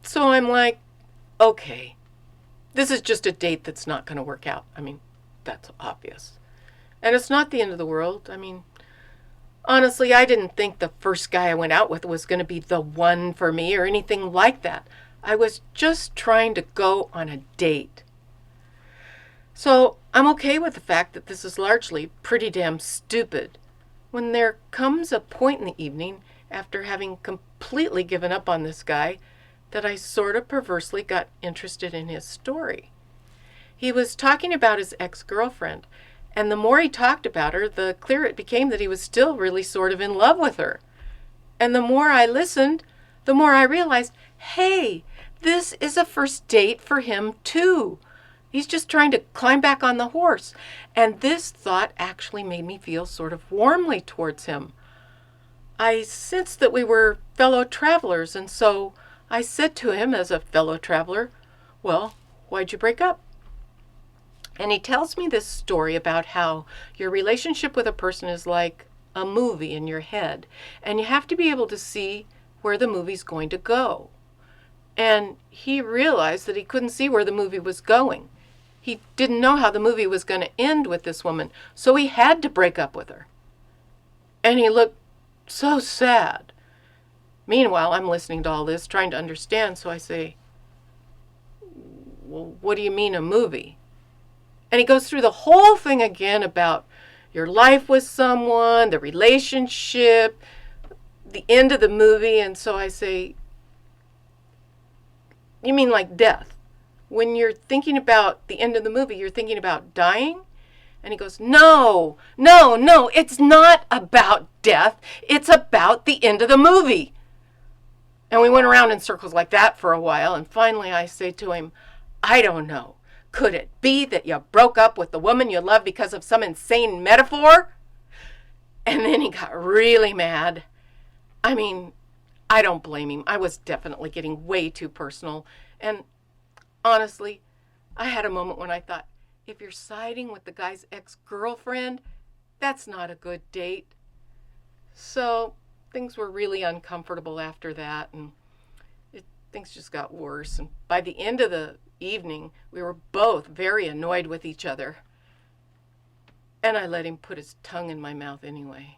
So I'm like, okay, this is just a date that's not going to work out. I mean, that's obvious. And it's not the end of the world. I mean, honestly, I didn't think the first guy I went out with was going to be the one for me or anything like that. I was just trying to go on a date. So I'm okay with the fact that this is largely pretty damn stupid. When there comes a point in the evening, after having completely given up on this guy, that I sort of perversely got interested in his story. He was talking about his ex-girlfriend, and the more he talked about her, the clearer it became that he was still really sort of in love with her. And the more I listened, the more I realized, hey, this is a first date for him too. He's just trying to climb back on the horse. And this thought actually made me feel sort of warmly towards him. I sensed that we were fellow travelers, and so I said to him as a fellow traveler, well, why'd you break up? And he tells me this story about how your relationship with a person is like a movie in your head, and you have to be able to see where the movie's going to go. And he realized that he couldn't see where the movie was going. He didn't know how the movie was going to end with this woman, so he had to break up with her. And he looked so sad. Meanwhile, I'm listening to all this, trying to understand, so I say, well, what do you mean a movie? And he goes through the whole thing again about your life with someone, the relationship, the end of the movie, and so I say, you mean like death? When you're thinking about the end of the movie, you're thinking about dying? And he goes, no, it's not about death. It's about the end of the movie. And we went around in circles like that for a while. And finally I say to him, I don't know. Could it be that you broke up with the woman you love because of some insane metaphor? And then he got really mad. I mean, I don't blame him. I was definitely getting way too personal. And honestly, I had a moment when I thought, if you're siding with the guy's ex-girlfriend, that's not a good date. So things were really uncomfortable after that, and things just got worse. And by the end of the evening, we were both very annoyed with each other. And I let him put his tongue in my mouth anyway.